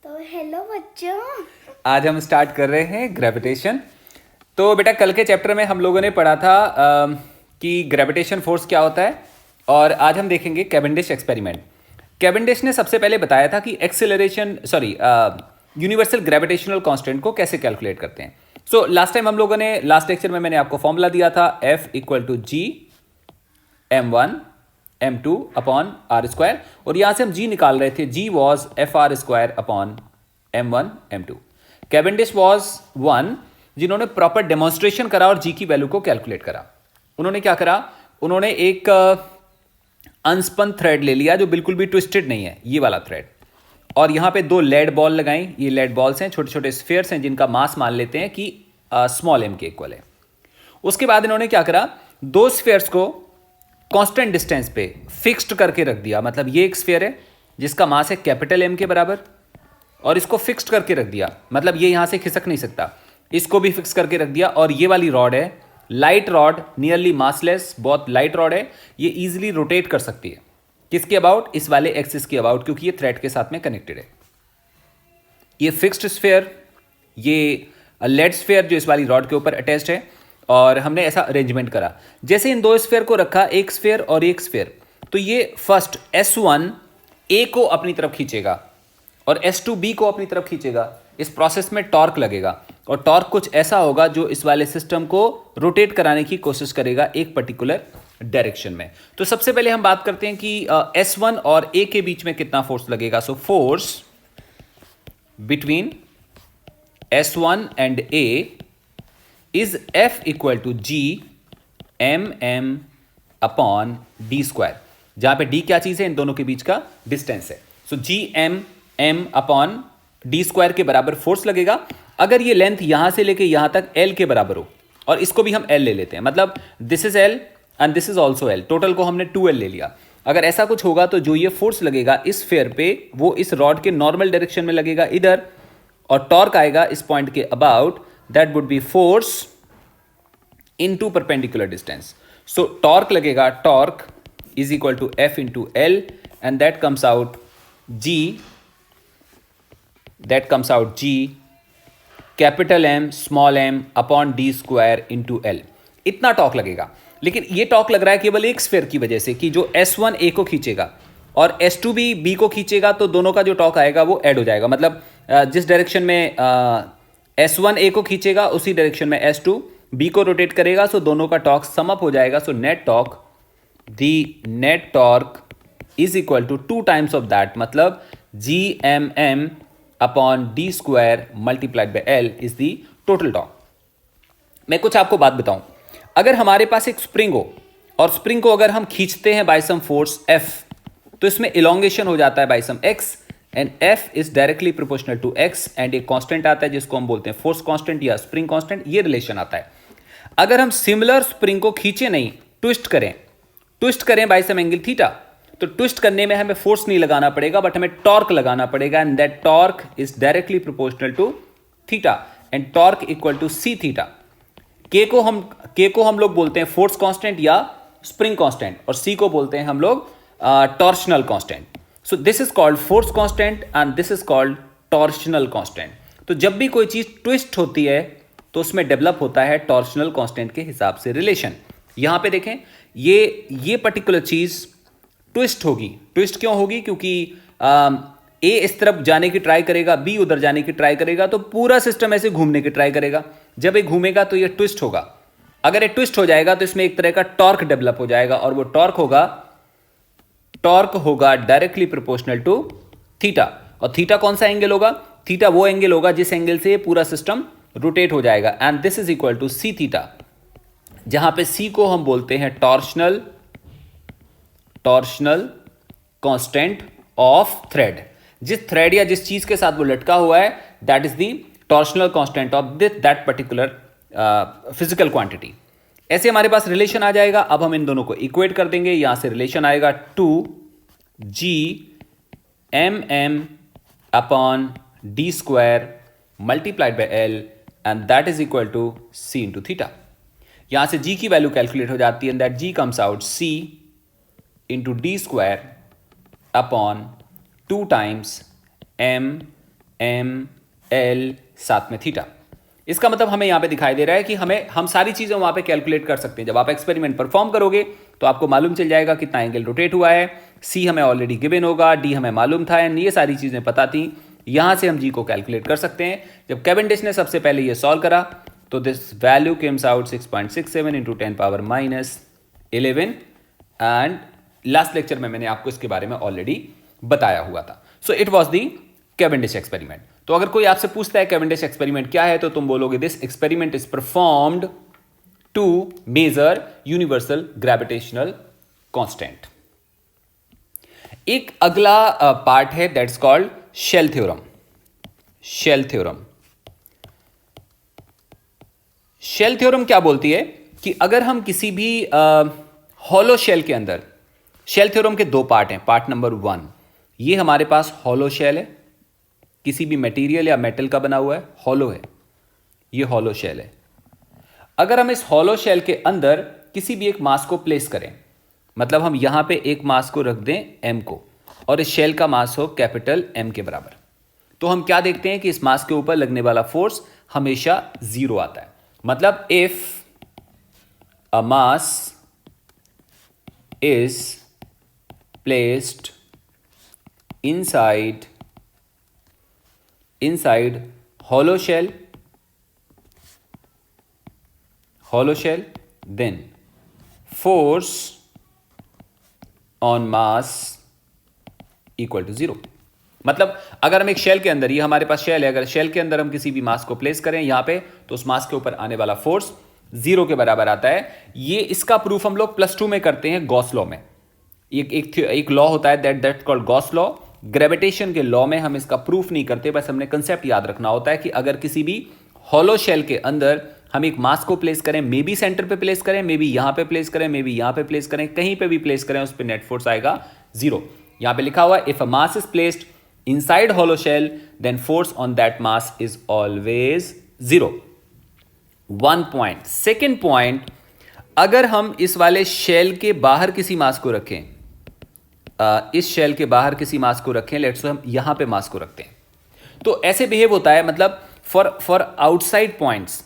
तो हेलो बच्चों। आज हम स्टार्ट कर रहे हैं ग्रेविटेशन। तो बेटा कल के चैप्टर में हम लोगों ने पढ़ा था कि ग्रेविटेशन फोर्स क्या होता है, और आज हम देखेंगे कैवेंडिश एक्सपेरिमेंट। कैवेंडिश ने सबसे पहले बताया था कि यूनिवर्सल ग्रेविटेशनल कांस्टेंट को कैसे कैलकुलेट करते हैं। सो लास्ट टाइम हम लोगों ने लास्ट लेक्चर में मैंने आपको फॉर्मूला दिया था F=g m1m2/r², और यहां से हम g निकाल रहे थे। g was Fr²/m1m2। Cavendish was one जिन्होंने प्रॉपर डेमोन्स्ट्रेशन करा और g की वैल्यू को कैलकुलेट करा। उन्होंने क्या करा, उन्होंने एक अनस्पन थ्रेड ले लिया जो बिल्कुल भी ट्विस्टेड नहीं है, ये वाला थ्रेड, और यहां पे दो लेड बॉल लगाई। ये लेड बॉल्स हैं, छोटे छोटे स्फीयर्स हैं जिनका मास मान लेते हैं कि स्मॉल m के इक्वल है। उसके बाद इन्होंने क्या करा, दो स्फीयर्स को कांस्टेंट डिस्टेंस पे फिक्स्ड करके रख दिया। मतलब ये एक स्फीयर है जिसका मास है कैपिटल M के बराबर, और इसको फिक्स्ड करके रख दिया, मतलब ये यहां से खिसक नहीं सकता। इसको भी फिक्स करके रख दिया, और ये वाली रॉड है लाइट रॉड, नियरली मासलेस, बहुत लाइट रॉड है। ये इजीली रोटेट कर सकती है किसके अबाउट, इस वाले एक्सिस के अबाउट, क्योंकि ये थ्रेड के साथ में कनेक्टेड है। ये फिक्स्ड स्फीयर, ये लेड स्फीयर जो इस वाली रॉड के ऊपर अटैच्ड है, और हमने ऐसा अरेंजमेंट करा। जैसे इन दो स्फीयर को रखा, एक स्फीयर और एक स्फीयर, तो ये फर्स्ट S1 A को अपनी तरफ खींचेगा और S2 B को अपनी तरफ खींचेगा। इस प्रोसेस में टॉर्क लगेगा, और टॉर्क कुछ ऐसा होगा जो इस वाले सिस्टम को रोटेट कराने की कोशिश करेगा एक पर्टिकुलर डायरेक्शन में। तो सबसे पहले हम बात करते हैं कि S1 और A के बीच में कितना फोर्स लगेगा। So force between S1 and A is F=g mm/d², जहां पे d क्या चीज है, इन दोनों के बीच का डिस्टेंस है। सो g m/d² के बराबर फोर्स लगेगा। अगर ये लेंथ यहां से लेके यहां तक l के बराबर हो, और इसको भी हम l ले लेते हैं, मतलब this is l and this is also l, total को हमने 2l ले लिया। अगर ऐसा कुछ होगा तो जो ये फोर्स लगेगा इस फेयर पे, वो इस रॉड के नॉर्मल डायरेक्शन में लगेगा इधर, और टॉर्क आएगा इस पॉइंट के about, that would be force into perpendicular distance. So torque लगेगा, torque is equal to F into L, and that comes out G capital M small m upon d square into L। इतना torque लगेगा। लेकिन ये torque लग रहा है केवल एक स्फीयर की वजह से कि जो S1 A को खींचेगा और S2 भी B को खींचेगा, तो दोनों का जो टॉर्क आएगा वो ऐड हो जाएगा। मतलब जिस डायरेक्शन में S1 A को खींचेगा उसी डायरेक्शन में S2 B को रोटेट करेगा, सो दोनों का टॉर्क सम अप हो जाएगा। So net torque is equal to 2 times of that, मतलब Gmm/d² multiplied by L is the total torque. मैं कुछ आपको बात बताऊं, अगर हमारे पास एक स्प्रिंग हो, और स्प्रिंग को अगर हम खींचते हैं बाय सम फोर्स F, तो इसमें इलोंगेशन हो जाता है by some x, and F is directly proportional to x, and एक कांस्टेंट आता है जिसको हम बोलते हैं फोर्स कांस्टेंट या स्प्रिंग कांस्टेंट, ये रिलेशन आता है। अगर हम सिमिलर स्प्रिंग को खींचे नहीं, ट्विस्ट करें बाय सम एंगल थीटा, तो ट्विस्ट करने में हमें फोर्स नहीं लगाना पड़ेगा, बट हमें टॉर्क लगाना पड़ेगा, and that torque is directly proportional to theta, and torque equal to c theta. K को हम लोग बोलते हैं फोर्स कांस्टेंट या स्प्रिंग कांस्टेंट, और c को बोलते हैं हम लोग torsional constant. So this is called force constant and this is called torsional constant. तो जब भी कोई चीज ट्विस्ट होती है तो उसमें डेवलप होता है टॉर्शनल कांस्टेंट के हिसाब से रिलेशन। यहां पे देखें, ये पर्टिकुलर चीज ट्विस्ट होगी। ट्विस्ट क्यों होगी? क्योंकि ए इस तरफ जाने की ट्राई करेगा, बी उधर जाने की ट्राई करेगा, तो पूरा सिस्टम ऐसे घूमने की ट्राई करेगा। जब ये घूमेगा तो ये ट्विस्ट होगा। अगर ये ट्विस्ट हो जाएगा तो इसमें एक तरह का टॉर्क डेवलप हो जाएगा, और वो टॉर्क होगा डायरेक्टली प्रोपोर्शनल टू थीटा। और थीटा कौन सा एंगल होगा? थीटा वो एंगल होगा जिस एंगल से पूरा सिस्टम रोटेट हो जाएगा, and this is equal to C theta, जहां पे सी को हम बोलते हैं टॉर्शनल कांस्टेंट ऑफ थ्रेड। जिस थ्रेड या जिस चीज के साथ वो लटका हुआ है, that is the torsional constant of that particular physical quantity. ऐसे हमारे पास रिलेशन आ जाएगा। अब हम इन दोनों को इक्वेट कर देंगे। यहां से रिलेशन आएगा 2G mm/d² multiplied by L, and that is equal to C into theta. यहां से G की वैल्यू कैलकुलेट हो जाती है, and that G comes out C into d² upon 2 times m ml साथ में थीटा। इसका मतलब हमें यहाँ पे दिखाई दे रहा है कि हम सारी चीज़ें वहाँ पे कैलकुलेट कर सकते हैं। जब आप एक्सपेरिमेंट परफॉर्म करोगे तो आपको मालूम चल जाएगा कितना एंगल रोटेट हुआ है, सी हमें ऑलरेडी गिवन होगा, डी हमें मालूम था, एंड ये सारी चीज़ें पता थी। यहाँ से हम जी को कैलकुलेट कर सकते हैं। जब कैवेंडिश ने सबसे पहले ये सॉल्व करा तो this value Kemps out 6.67 into 10⁻11 and last lecture में मैंने आपको इसके बारे में ऑलरेडी बताया हुआ था। So it was the Cavendish experiment. तो अगर कोई आपसे पूछता है कैवेंडिश एक्सपेरिमेंट क्या है तो तुम बोलोगे this experiment is performed to measure universal gravitational constant. एक अगला पार्ट है that's called shell theorem. Shell theorem, shell theorem क्या बोलती है कि अगर हम किसी भी हॉलो शेल के अंदर, शेल थ्योरम के दो पार्ट हैं। पार्ट नंबर 1, ये हमारे पास हॉलो शेल है, किसी भी मटेरियल या मेटल का बना हुआ है, हॉलो है, ये हॉलो शेल है। अगर हम इस हॉलो शेल के अंदर किसी भी एक मास को प्लेस करें, मतलब हम यहां पे एक मास को रख दें m को, और इस शेल का मास हो कैपिटल M के बराबर, तो हम क्या देखते हैं कि इस मास के ऊपर लगने वाला फोर्स हमेशा 0 आता है। मतलब if a mass is placed inside hollow shell, then force on mass equal to 0। मतलब अगर हम एक शेल के अंदर, ये हमारे पास शेल है, अगर शेल के अंदर हम किसी भी मास को प्लेस करें यहां पे, तो उस मास के ऊपर आने वाला फोर्स 0 के बराबर आता है। ये इसका प्रूफ हम लोग +2 में करते हैं गॉस लॉ में। एक लॉ होता है that called Gauss law. Gravitation के लॉ में हम इसका प्रूफ नहीं करते, बस हमने कंसेप्ट याद रखना होता है कि अगर किसी भी हॉलो शेल के अंदर हम एक मास को प्लेस करें, मे बी सेंटर पे प्लेस करें, मे बी यहां पे प्लेस करें, मे बी यहां पे प्लेस करें, कहीं पे भी प्लेस करें, उस पर नेट फोर्स आएगा 0। यहां पे लिखा हुआ है if a mass is placed inside hollow shell then force on that mass is always 0। 1 point. Second point, अगर हम इस वाले शेल के बाहर किसी मास को रखें, इस शेल के बाहर किसी मास को रखें, लेट्स से हम यहां पे मास को रखते हैं, तो ऐसे बिहेव होता है। मतलब फॉर आउटसाइड पॉइंट्स,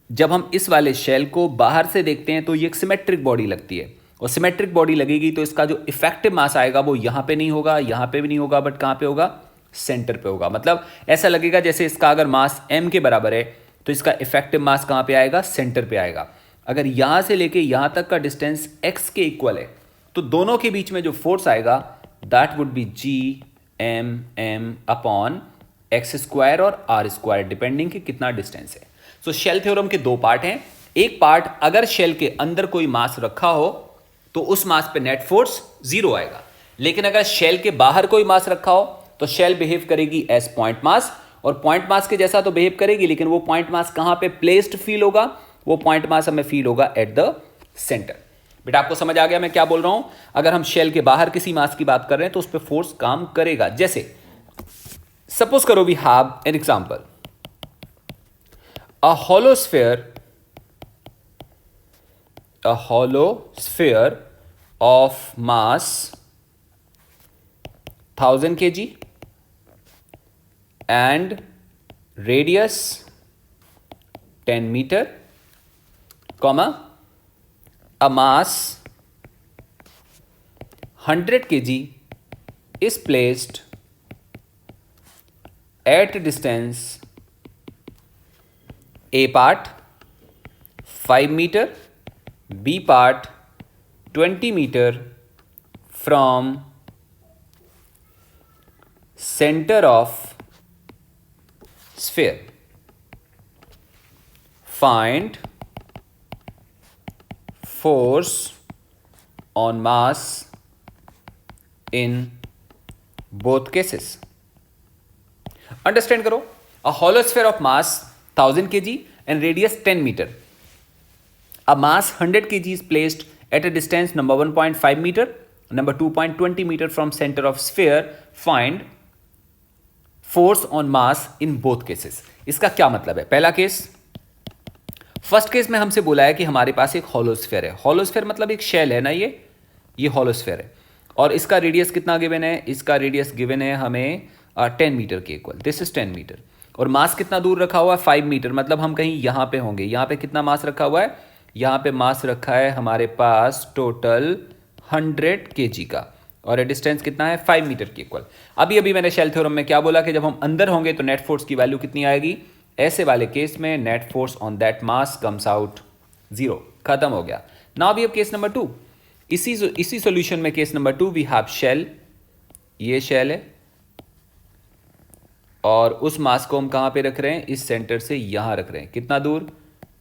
जब हम इस वाले शेल को बाहर से देखते हैं तो ये एक सिमेट्रिक बॉडी लगती है, और सिमेट्रिक बॉडी लगेगी तो इसका जो इफेक्टिव मास आएगा वो यहां पे नहीं होगा, यहां पे भी नहीं होगा, बट कहां पे होगा, सेंटर पे होगा। मतलब ऐसा लगेगा जैसे इसका अगर मास m के बराबर है तो इसका इफेक्टिव मास कहां पे आएगा, सेंटर पे आएगा। अगर यहां से लेके यहां तक का डिस्टेंस x के इक्वल है तो दोनों के बीच में जो फोर्स आएगा that would be G(m)m upon x² और r², डिपेंडिंग कि कितना डिस्टेंस है। सो शेल थ्योरम के दो पार्ट हैं। एक पार्ट, अगर शेल के अंदर कोई मास रखा हो तो उस मास पे नेट फोर्स 0 आएगा, लेकिन अगर शेल के बाहर कोई मास रखा हो तो शेल बिहेव करेगी एज पॉइंट मास, और पॉइंट मास के जैसा तो बिहेव करेगी, लेकिन वो पॉइंट मास कहां पे प्लेस्ड फील होगा, वो पॉइंट मास हमें फील होगा एट द सेंटर। बेटा आपको समझ आ गया मैं क्या बोल रहा हूं? अगर हम शेल के बाहर किसी मास की बात कर रहे हैं तो उस पर फोर्स काम करेगा। जैसे सपोज करो we have an example, a hollow sphere of mass 1000 kg and radius 10 meter, comma a mass 100 kg is placed at distance A part 5 meter, B part 20 meter from center of sphere. Find force on mass in both cases. Understand करो, a hollow sphere of mass 1000 kg and radius 10 meter. A mass 100 kg is placed at a distance number 1.5 meter, number 2.20 meter from center of sphere. Find force on mass in both cases. इसका क्या मतलब है? पहला case, first case में हमसे बोला है कि हमारे पास एक हॉलो स्फीयर है। हॉलो स्फीयर मतलब एक शेल है ना, ये हॉलो स्फीयर है, और इसका रेडियस कितना गिवन है? इसका रेडियस गिवन है हमें 10 मीटर के इक्वल, दिस इज 10 मीटर। और मास कितना दूर रखा हुआ है? 5 मीटर, मतलब हम कहीं यहाँ पे होंगे। यहाँ पे कितना मास रखा हुआ है? यहाँ पे मास रखा है हमारे पास टोटल 100 kg का, और डिस्टेंस कितना है? 5 मीटर के इक्वल। अभी मैंने शेल थ्योरम में क्या बोला कि जब हम अंदर होंगे तो नेट फोर्स की वैल्यू कितनी आएगी? ऐसे वाले केस में net force on that mass comes out 0, खत्म हो गया। Now we have case number 2। इसी सॉल्यूशन में case number 2 we have shell, ये शेल है और उस मास को हम कहां पे रख रहे हैं? इस सेंटर से यहां रख रहे हैं। कितना दूर?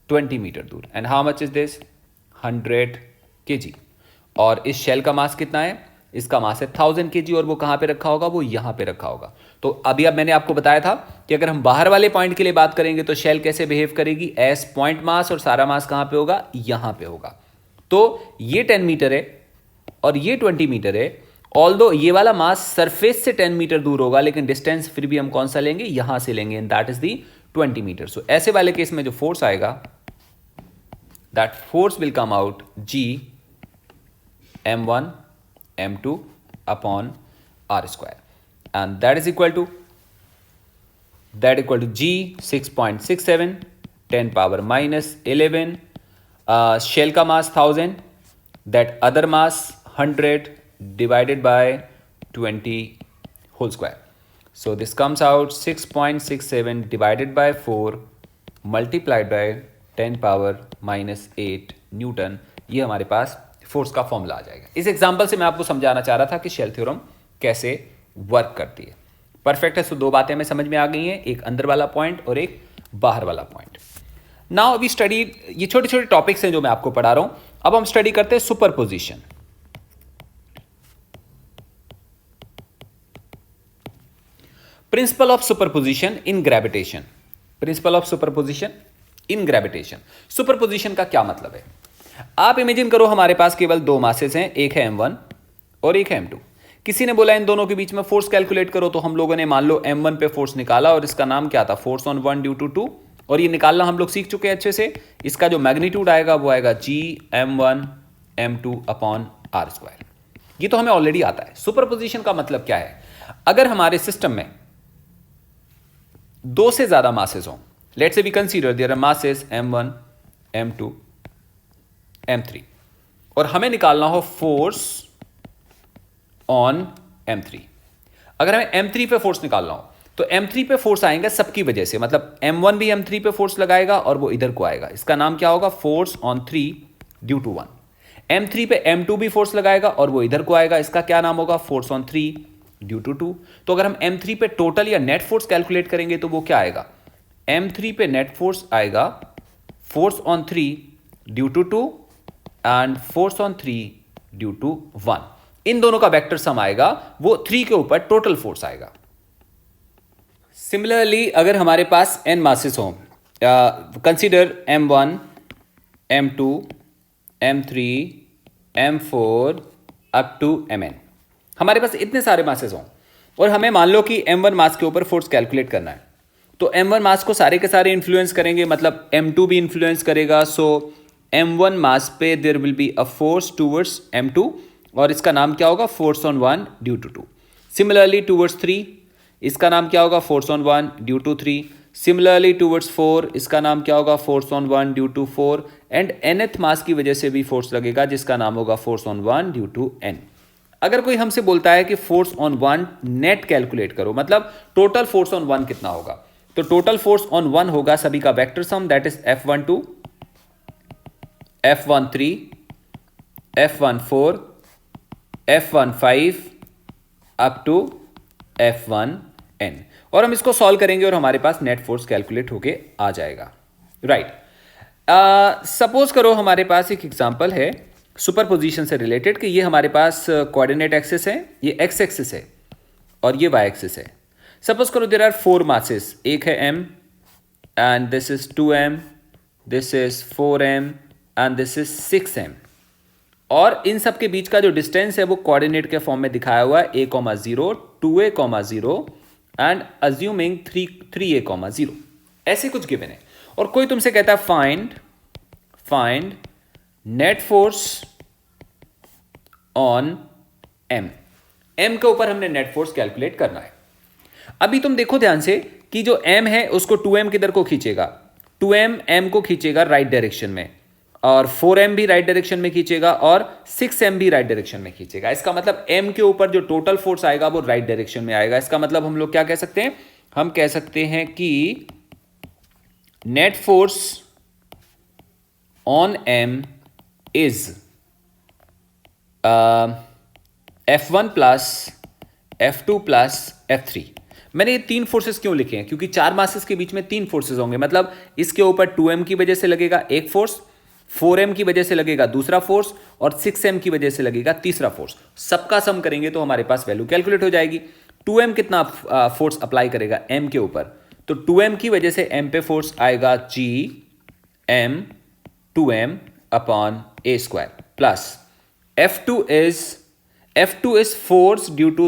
20 मीटर दूर। And how much is this? 100 kg। और इस शेल का मास कितना है? इसका मास है 1000 kg, और वो कहां पे रखा होगा? वो यहां पे रखा होगा। तो अब मैंने आपको बताया था कि अगर हम बाहर वाले पॉइंट के लिए बात करेंगे तो शेल कैसे बिहेव करेगी? एज पॉइंट मास, और सारा मास कहां पे होगा? यहां पे होगा। तो ये 10 मीटर है और ये 20 मीटर है। ऑल्दो ये वाला मास सरफेस से 10 मीटर दूर होगा, लेकिन डिस्टेंस फिर भी हम कौन सा लेंगे? यहां से लेंगे, and that is the 20 meter. So ऐसे वाले केस में जो फोर्स आएगा, that force will come out G m1 m2 upon r², and that is equal to G 6.67 10 power -11, shell का mass 1000, that other mass 100 divided by 20 whole square. So this comes out 6.67 divided by 4 multiplied by 10 power -8 Newton. ये हमारे पास force का formula आ जाएगा। इस example से मैं आपको समझाना चाह रहा था कि शेल थ्योरम कैसे वर्क करती है। परफेक्ट है। सो दो बातें हमें समझ में आ गई हैं, एक अंदर वाला पॉइंट और एक बाहर वाला पॉइंट। नाउ वी स्टडी, ये छोटे छोटे टॉपिक्स हैं जो मैं आपको पढ़ा रहा हूं। अब हम स्टडी करते हैं superposition. Principle of superposition in gravitation. Principle of superposition in gravitation. Superposition का क्या मतलब है? आप इमेजिन करो हमारे पास केवल दो मासेस हैं, एक है m1 और एक है m2। किसी ने बोला इन दोनों के बीच में फोर्स कैलकुलेट करो, तो हम लोगों ने मान लो m1 पे फोर्स निकाला और इसका नाम क्या था? फोर्स ऑन 1 ड्यू टू 2, और ये निकालना हम लोग सीख चुके हैं अच्छे से। इसका जो मैग्नीट्यूड आएगा वो आएगा G m1 m2 upon r²। ये तो हमें ऑलरेडी आता है। सुपरपोजिशन का मतलब क्या है? अगर हमारे सिस्टम में दो से ज्यादा मासेस हों, let's say we consider there are masses m1 m2 m3, और हमें निकालना हो फोर्स ऑन m3। अगर हमें m3 पे फोर्स निकालना हो तो m3 पे फोर्स आएंगे सबकी वजह से, मतलब m1 भी m3 पे फोर्स लगाएगा और वो इधर को आएगा। इसका नाम क्या होगा? Force on 3 due to 1। m3 पे m2 भी फोर्स लगाएगा और वो इधर को आएगा। इसका क्या नाम होगा? Force on 3 due to 2। तो अगर हम m3 पे टोटल या नेट फोर्स कैलकुलेट करेंगे तो वो क्या आएगा? m3 पे नेट फोर्स आएगा force on 3 due to 2 and force on 3 due to 1। इन दोनों का वेक्टर सम आएगा, वो 3 के ऊपर टोटल फोर्स आएगा। सिमिलरली अगर हमारे पास n मासेस हों, consider m1 m2 m3 m4 up to mn, हमारे पास इतने सारे मासेस हों और हमें मान लो कि m1 मास के ऊपर फोर्स कैलकुलेट करना है, तो m1 मास को सारे के सारे इन्फ्लुएंस करेंगे, मतलब m2 भी इन्फ्लुएंस करेगा। सो m1 मास पे there will be a force towards m2, और इसका नाम क्या होगा? Force on 1 due to 2। Similarly towards 3, इसका नाम क्या होगा? Force on 1 due to 3। Similarly towards 4, इसका नाम क्या होगा? Force on 1 due to 4। And nth mass की वजह से भी फोर्स लगेगा, जिसका नाम होगा force on 1 due to n। अगर कोई हमसे बोलता है कि फोर्स ऑन 1 नेट कैलकुलेट करो, मतलब टोटल फोर्स ऑन 1 कितना होगा, तो टोटल फोर्स ऑन 1 होगा सभी का vector sum, that is F12 F13 F14 F15 up to F1n, और हम इसको सॉल्व करेंगे और हमारे पास नेट फोर्स कैलकुलेट होके आ जाएगा। राइट। सपोज करो हमारे पास एक एग्जांपल है सुपरपोजिशन से रिलेटेड कि ये हमारे पास कोऑर्डिनेट एक्सिस है, ये x एक्सिस है और ये y एक्सिस है। सपोज करो देयर आर 4 मासेस, एक है m and this is 2m, this is 4m and this is 6m, और इन सब के बीच का जो डिस्टेंस है वो कोऑर्डिनेट के फॉर्म में दिखाया हुआ है a,0 2a,0 and assuming 3a,0, ऐसे कुछ गिवन है। और कोई तुमसे कहता है find net force on m के ऊपर हमने नेट फोर्स कैलकुलेट करना है। अभी तुम देखो ध्यान से कि जो m है उसको 2m किधर को खींचेगा, 2m m को खींचेगा राइट डायरेक्शन में, और 4m भी राइट डायरेक्शन में खींचेगा, और 6m भी राइट डायरेक्शन में खींचेगा। इसका मतलब m के ऊपर जो टोटल फोर्स आएगा वो राइट डायरेक्शन में आएगा। इसका मतलब हम लोग क्या कह सकते हैं, हम कह सकते हैं कि net force on m is F1 plus F2 plus F3। मैंने ये तीन फोर्सेस क्यों लिखे हैं, क्योंकि चार मासेस के बीच में तीन फोर्सेस होंगे, मतलब इसके ऊपर 2m की वजह से लगेगा एक फोर्स, 4m की वजह से लगेगा दूसरा फोर्स, और 6m की वजह से लगेगा तीसरा फोर्स। सबका सम करेंगे तो हमारे पास वैल्यू कैलकुलेट हो जाएगी। 2m कितना फोर्स अप्लाई करेगा m के ऊपर, तो 2m की वजह से m पे फोर्स आएगा G m 2m upon a square, plus F2 is force due to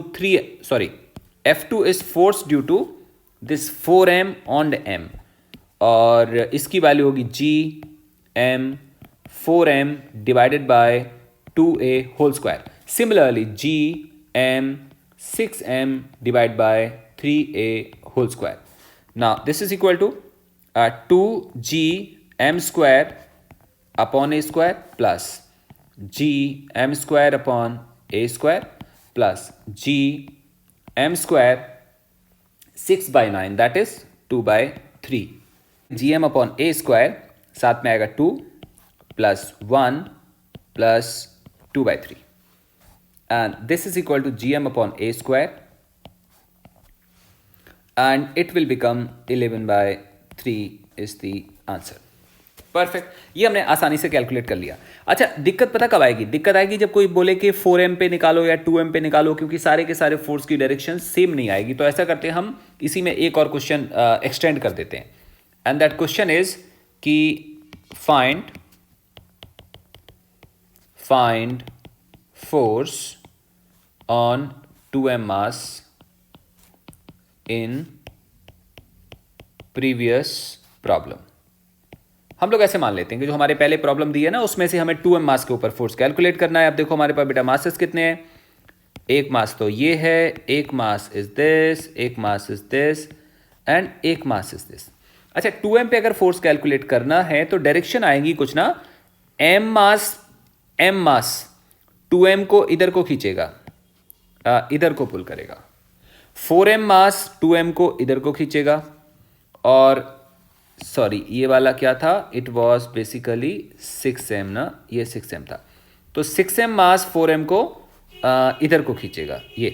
F2 is force due to this 4m on m, और इसकी वैल्यू होगी G m 4m divided by 2a whole square. Similarly G m 6m divided by 3a whole square. Now this is equal to 2g m square upon a square plus g m square upon a square plus g m square 6 by 9 that is 2 by 3, gm upon a square साथ में आएगा 2 plus 1 plus 2 by 3, and this is equal to gm upon a square, and it will become 11 by 3 is the answer. Perfect, ये हमने आसानी से calculate कर लिया। अच्छा, दिक्कत पता कब आएगी, दिक्कत आएगी जब कोई बोले कि 4m पे निकालो या 2m पे निकालो, क्योंकि सारे के सारे फोर्स की डायरेक्शन सेम नहीं आएगी। तो ऐसा करते हैं हम, इसी में एक और क्वेश्चन एक्सटेंड कर देते हैं, एंड दैट क्वेश्चन इज कि find force on 2m mass in previous problem. हम लोग ऐसे मान लेते हैं कि जो हमारे पहले प्रॉब्लम दी है ना, उसमें से हमें 2m मास के ऊपर फोर्स कैलकुलेट करना है। अब देखो हमारे पास बेटा मासेस कितने हैं, एक मास तो ये है, एक मास इज दिस, एक मास इज दिस, एंड एक मास इज दिस। अच्छा, 2m पे अगर फोर्स कैलकुलेट करना है तो डायरेक्शन आएंगी कुछ ना, m मास 2m को इधर को खींचेगा, इधर को पुल करेगा, 4m मास 2m को इधर को खींचेगा, और सॉरी ये वाला क्या था, इट वॉज बेसिकली 6m ना, ये 6m था, तो 6m मास 4m को इधर को खींचेगा। ये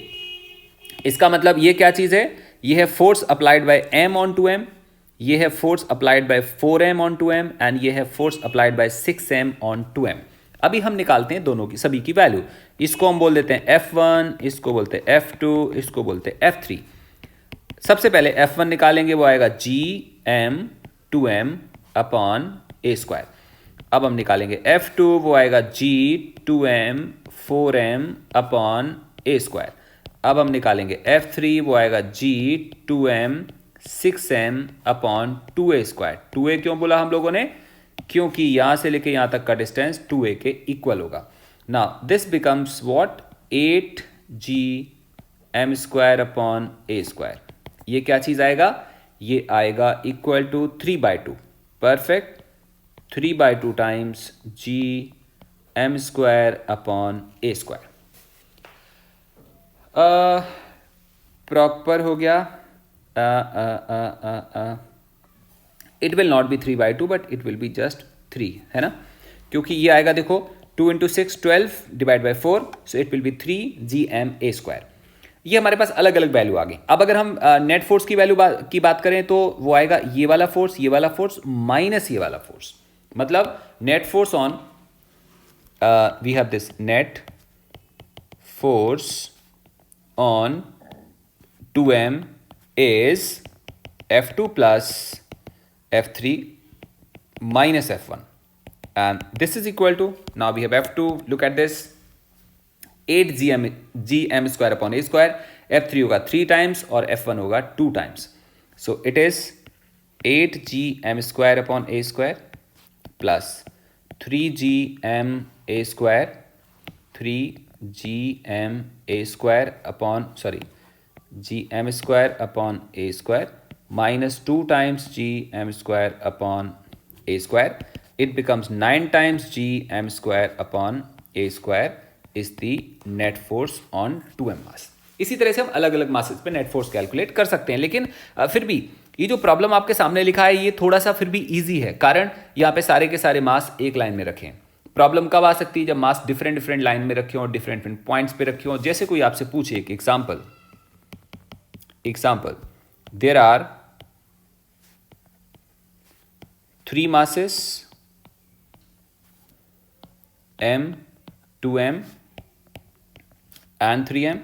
इसका मतलब ये क्या चीज़ है, ये है force applied by m on 2m, ये है force applied by 4m on 2m, and ये है force applied by 6m on 2m। अभी हम निकालते हैं दोनों की, सभी की वैल्यू। इसको हम बोल देते हैं F1, इसको बोलते हैं F2, इसको बोलते हैं F3। सबसे पहले F1 निकालेंगे, वो आएगा G m 2m upon a square. अब हम निकालेंगे F2, वो आएगा G 2m 4m upon a square. अब हम निकालेंगे F3, वो आएगा G 2m 6m upon 2a square. 2a क्यों बोला हम लोगों ने, क्योंकि यहां से लेके यहां तक का डिस्टेंस 2a के इक्वल होगा। Now this becomes what, 8g m square upon a square. ये क्या चीज आएगा, ये आएगा equal to 3/2। Perfect, 3/2 times g m square upon a square. Proper हो गया। It will not be 3/2 but it will be just 3, है ना, क्योंकि ये आएगा देखो 2 × 6 12 divide by 4, so it will B 3gm a square. ये हमारे पास अलग अलग वैल्यू आ गई। अब अगर हम नेट फोर्स की वैल्यू की बात करें तो वो आएगा ये वाला फोर्स माइनस ये वाला फोर्स, मतलब net force on, we have this net force on 2m is F2 plus F3 minus F1, and this is equal to, now we have F2, look at this, 8gm square upon a square, F3 होगा 3 times और F1 होगा 2 times, so it is 8gm square upon a square plus 3gm a square, 3gm a square upon, sorry, g m square upon a square minus 2 times g m square upon a square. It becomes 9 times g m square upon a square is the net force on 2m mass. इसी तरह से हम अलग अलग masses पे net force calculate कर सकते हैं, लेकिन फिर भी ये जो प्रॉब्लम आपके सामने लिखा है ये थोड़ा सा फिर भी इजी है, कारण यहाँ पे सारे के सारे मास एक लाइन में रखें। प्रॉब्लम कब आ सकती है? जब मास डिफरेंट डिफरेंट लाइन में रखे हों, डिफरेंट डिफरेंट पॉइंट्स पे रखे हों। जैसे कोई आपसे पूछे एक example, there are 3 masses m, 2m and 3m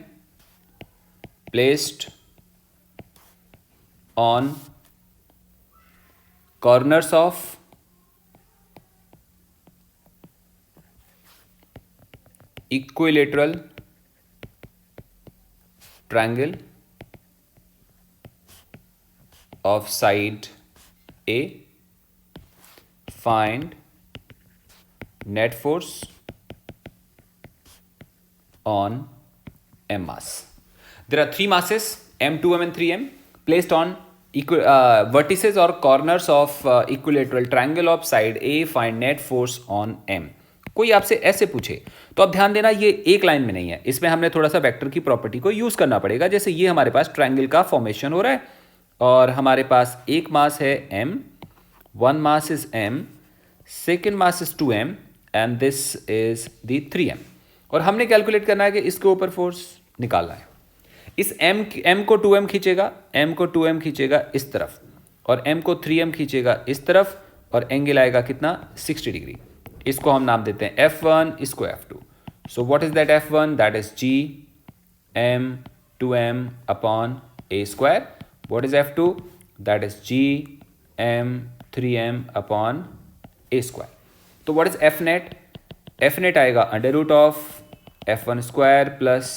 placed on corners of equilateral triangle of side A. Find net force on m mass. There are 3 masses m, 2m and 3m placed on vertices or corners of equilateral triangle of side A. Find net force on m. कोई आपसे ऐसे पूछे तो अब ध्यान देना ये एक लाइन में नहीं है, इसमें हमने थोड़ा सा वेक्टर की प्रॉपर्टी को यूज करना पड़ेगा। जैसे ये हमारे पास ट्रायंगल का फॉर्मेशन हो रहा है और हमारे पास एक मास है m, one mass is m, second mass is 2m and this is the 3m। और हमने कैलकुलेट करना है कि इसके ऊपर फोर्स निकालना है। इस m को 2m खींचेगा, m को 2m खींचेगा इस तरफ और m को 3m खींचेगा इस तरफ और एंगल आएगा कितना? 60 डिग्री। इसको हम नाम देते हैं F1, इसको F2। So what is that F1? That is G m 2m upon a square. What is F2? That is G m 3m upon a square. तो what is F net? F net आएगा under root of F1 square plus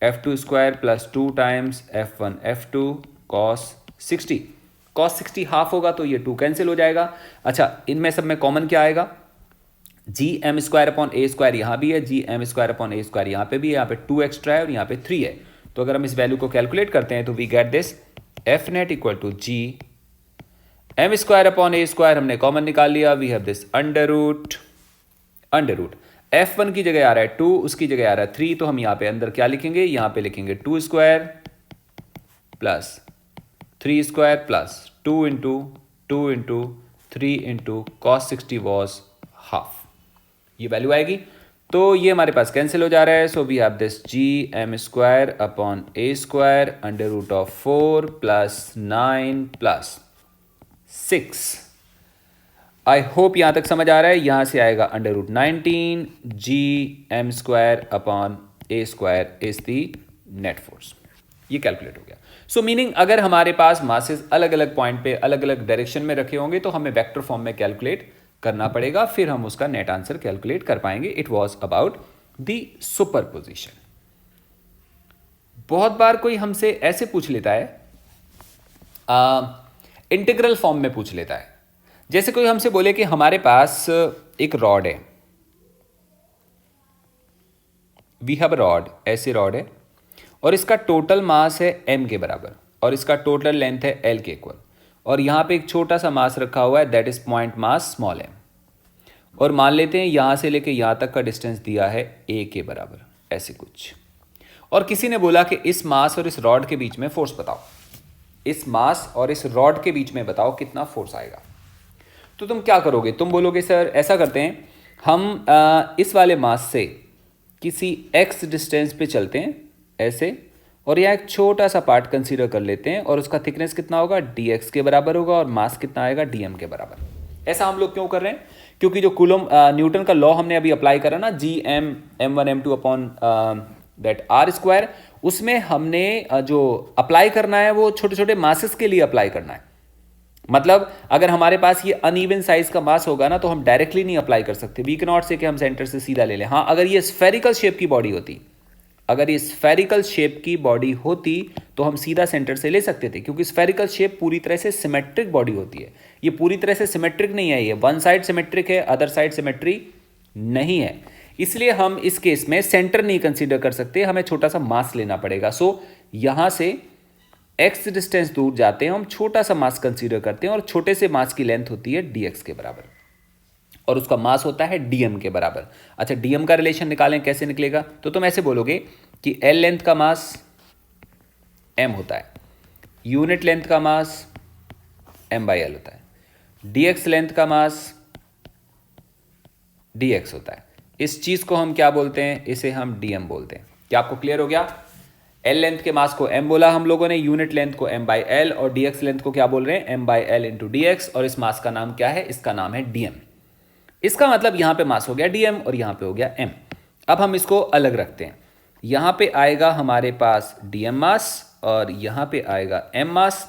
F2 square plus 2 times F1 F2 cos 60। cos 60 half होगा तो ये 2 cancel हो जाएगा। अच्छा, इनमें सब में कॉमन क्या आएगा? जी m square upon a square यहाँ भी है, जी m square upon a square यहाँ पे भी है, यहाँ पे 2 एक्स्ट्रा है और यहाँ पे 3 है। तो अगर हम इस वैल्यू को कैलकुलेट करते हैं तो we get this F net equal to g m square upon a square, हमने कॉमन निकाल लिया। We have this under root F1 की जगह आ रहा है 2, उसकी जगह आ रहा है 3, तो हम यहाँ पे अंदर क्या लिखेंगे? यहाँ पे लिखेंगे 2 square plus 3 square plus 2 into 3 into cos 60 was half. ये वैल्यू आएगी तो ये हमारे पास कैंसिल हो जा रहा है। So we have this g m square upon a square under root of 4 plus 9 plus 6। I hope यहां तक समझ आ रहा है। यहां से आएगा under root 19 g m square upon a square is the net force. ये कैलकुलेट हो गया। सो मीनिंग अगर हमारे पास मासेस अलग अलग पॉइंट पे अलग अलग डायरेक्शन में रखे होंगे तो हमें वेक्टर फॉर्म में कैलकुलेट करना पड़ेगा, फिर हम उसका नेट आंसर कैलकुलेट कर पाएंगे। It was about the superposition. बहुत बार कोई हमसे ऐसे पूछ लेता है, इंटीग्रल फॉर्म में पूछ लेता है। जैसे कोई हमसे बोले कि हमारे पास एक रॉड है, वी हैव अ रॉड, ऐसे रॉड है और इसका टोटल मास है m के बराबर और इसका टोटल लेंथ है l के इक्वल, और यहाँ पे एक छोटा सा मास रखा हुआ है that is point mass small m, और मान लेते हैं यहाँ से लेके यहाँ तक का डिस्टेंस दिया है a के बराबर, ऐसे कुछ। और किसी ने बोला कि इस मास और इस रॉड के बीच में फोर्स बताओ, इस मास और इस रॉड के बीच में बताओ कितना फोर्स आएगा। तो तुम क्या करोगे? तुम बोलोगे सर ऐसा करते हैं, हम इस वाले मास से किसी x डिस्टेंस पे चलते हैं ऐसे, और यहाँ एक छोटा सा पार्ट कंसीडर कर लेते हैं और उसका थिकनेस कितना होगा? dx के बराबर होगा और मास कितना आएगा? dm के बराबर। ऐसा हम लोग क्यों कर रहे हैं? क्योंकि जो कूलम न्यूटन का लॉ हमने अभी अप्लाई करा ना, g m m1 m2 upon that r square, उसमें हमने जो अप्लाई करना है वो छोटे छोटे मासेस के लिए अप्लाई करना है। मतलब अगर हमारे पास ये अनइवन साइज का मास होगा ना तो हम डायरेक्टली नहीं अप्लाई कर सकते, वी कैन नॉट से कि हम सेंटर से सीधा ले लें। हाँ, अगर ये स्फेरिकल शेप की बॉडी होती, अगर ये स्फेरिकल शेप की बॉडी होती तो हम सीधा सेंटर से ले सकते थे, क्योंकि स्फेरिकल शेप पूरी तरह से सिमेट्रिक बॉडी होती है। ये पूरी तरह से सिमेट्रिक नहीं है, ये वन साइड सिमेट्रिक है, अदर साइड सिमेट्री नहीं है। इसलिए हम इस केस में सेंटर नहीं कंसीडर कर सकते, हमें छोटा सा मास लेना पड़ेगा। सो यहां से x डिस्टेंस दूर जाते हैं, हम छोटा सा मास कंसीडर करते हैं और छोटे से मास की लेंथ होती है dx के बराबर और उसका मास होता है dm के बराबर। अच्छा, dm का रिलेशन निकालें, कैसे निकलेगा? तो तुम ऐसे बोलोगे कि l लेंथ का मास m होता है, यूनिट लेंथ का मास m/l होता है, dx लेंथ का मास dx होता है। इस चीज को हम क्या बोलते हैं? इसे हम dm बोलते हैं। क्या आपको क्लियर हो गया? L लेंथ के मास को m बोला हम लोगों ने, यूनिट लेंथ को m/l और dx लेंथ को क्या बोल रहे हैं? m/l इंटू dx, और इस मास का नाम क्या है? इसका नाम है dm। इसका मतलब यहां पे मास हो गया dm और यहां पे हो गया m। अब हम इसको अलग रखते हैं, यहां पे आएगा हमारे पास dm मास और यहां पे आएगा m मास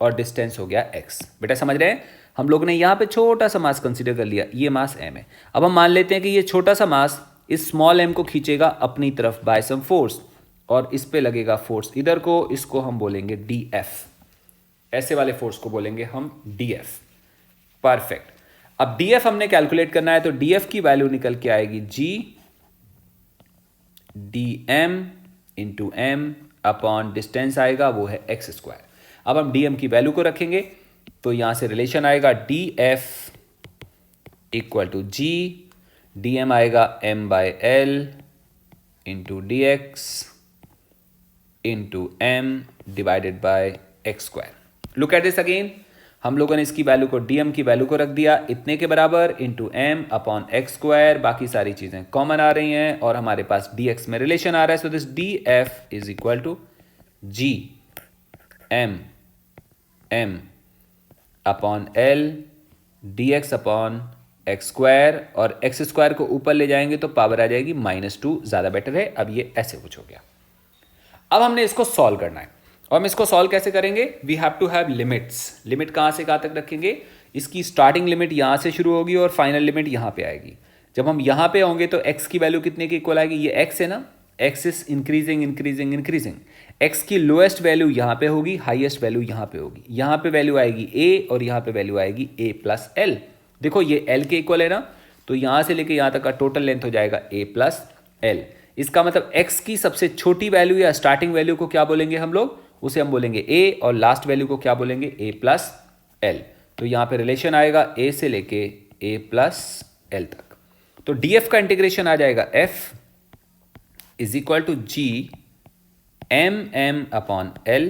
और डिस्टेंस हो गया x। बेटा समझ रहे हैं? हम लोग ने यहां पे छोटा सा मास कंसीडर कर लिया, ये मास m है। अब हम मान लेते हैं कि ये छोटा सा मास इस स्मॉल m को खींचेगा अपनी तरफ बाय सम फोर्स, और इस पे लगेगा फोर्स इधर को, इसको हम बोलेंगे dF। ऐसे वाले फोर्स को बोलेंगे हम dF। परफेक्ट। अब dF हमने कैलकुलेट करना है, तो dF की वैल्यू निकल के आएगी g dm into m upon distance आएगा वो है x²। अब हम dm की वैल्यू को रखेंगे तो यहां से रिलेशन आएगा dF equal to g, dm आएगा m/l into dx into m divided by x²। Look at this again, हम लोगों ने इसकी वैल्यू को dm की वैल्यू को रख दिया इतने के बराबर इंटू m अपॉन x², बाकी सारी चीजें कॉमन आ रही हैं और हमारे पास dx में रिलेशन आ रहा है। So this df is equal to g m upon l dx upon x², और x² को ऊपर ले जाएंगे तो पावर आ जाएगी -2, ज्यादा बेटर है। अब ये ऐसे कुछ हो गया। अब हमने इसको सॉल्व करना है, और हम इसको सॉल्व कैसे करेंगे? We have to have limits. Limit कहां से कहां तक रखेंगे? इसकी स्टार्टिंग लिमिट यहां से शुरू होगी और फाइनल लिमिट यहां पे आएगी। जब हम यहां पे होंगे तो x की वैल्यू कितने की इक्वल आएगी? ये x है ना, x is increasing increasing increasing. x की लोएस्ट वैल्यू यहां पे होगी, हाईएस्ट वैल्यू यहां पे होगी। यहां पे वैल्यू आएगी a और यहां पे वैल्यू आएगी a प्लस l। देखो ये l के इक्वल है ना, तो यहां से लेके यहां तक का टोटल लेंथ हो जाएगा a प्लस l। इसका मतलब x की सबसे छोटी वैल्यू या स्टार्टिंग वैल्यू को क्या बोलेंगे हम लोग? उसे हम बोलेंगे a, और लास्ट वैल्यू को क्या बोलेंगे? a plus l। तो यहां पे रिलेशन आएगा a से लेके a प्लस l तक। तो df का इंटीग्रेशन आ जाएगा f is equal to g m upon l,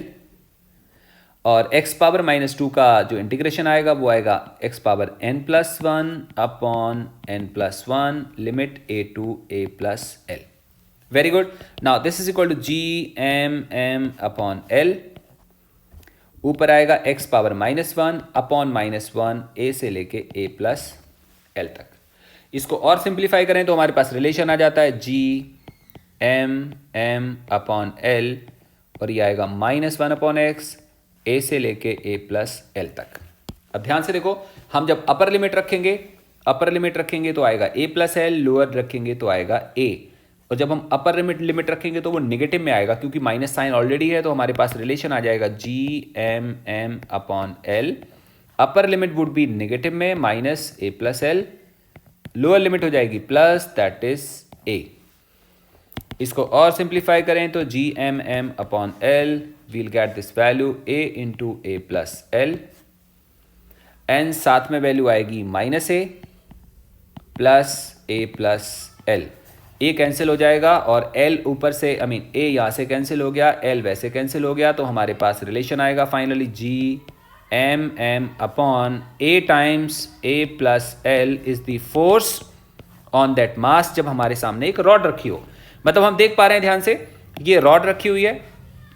और x पावर -2 का जो इंटीग्रेशन आएगा वो आएगा x power n+1 upon n+1 limit a to a plus l। Very good. Now this is equal to g m upon l, ऊपर आएगा x power -1 upon -1 a से लेके a प्लस l तक। इसको और सिंप्लीफाई करें तो हमारे पास रिलेशन आ जाता है g m अपॉन l, और ये आएगा -1 अपॉन x a से लेके a प्लस l तक। अब ध्यान से देखो, हम जब अपर लिमिट रखेंगे तो आएगा a प्लस l, लोअर रखेंगे तो आएगा a, और जब हम अपर लिमिट रखेंगे तो वो नेगेटिव में आएगा क्योंकि माइनस साइन ऑलरेडी है। तो हमारे पास रिलेशन आ जाएगा g m upon l। Upper limit would be negative में -a plus l, lower limit हो जाएगी प्लस, दैट इज a। इसको और सिंप्लीफाई करें तो g m upon l, will get this value a into a plus l, एन साथ में वैल्यू आएगी -a plus a plus l। a cancel हो जाएगा और l ऊपर से a यहाँ से कैंसिल हो गया, l वैसे कैंसिल हो गया, तो हमारे पास रिलेशन आएगा finally g m upon a times a plus l is the force on that मास। जब हमारे सामने एक रॉड रखी हो, मतलब हम देख पा रहे हैं ध्यान से, ये रॉड रखी हुई है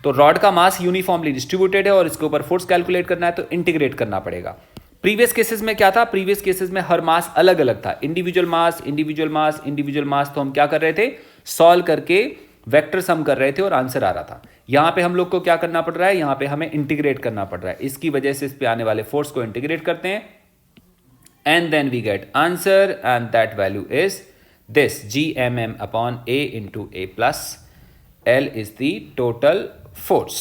तो रॉड का मास यूनिफॉर्मली डिस्ट्रीब्यूटेड है और इसके ऊपर फोर्स कैलकुलेट करना है तो इंटीग्रेट करना पड़ेगा। प्रीवियस केसेस में क्या था? प्रीवियस केसेस में हर मास अलग अलग था, इंडिविजुअल मास इंडिविजुअल मास इंडिविजुअल मास। तो हम क्या कर रहे थे? सॉल्व करके वेक्टर सम कर रहे थे और आंसर आ रहा था। यहां पे हम लोग को क्या करना पड़ रहा है? यहां पे हमें इंटीग्रेट करना पड़ रहा है। इसकी वजह से इस पे आने वाले फोर्स को इंटीग्रेट करते हैं and then we get answer, and that value is this g m upon a into a plus l is the total force।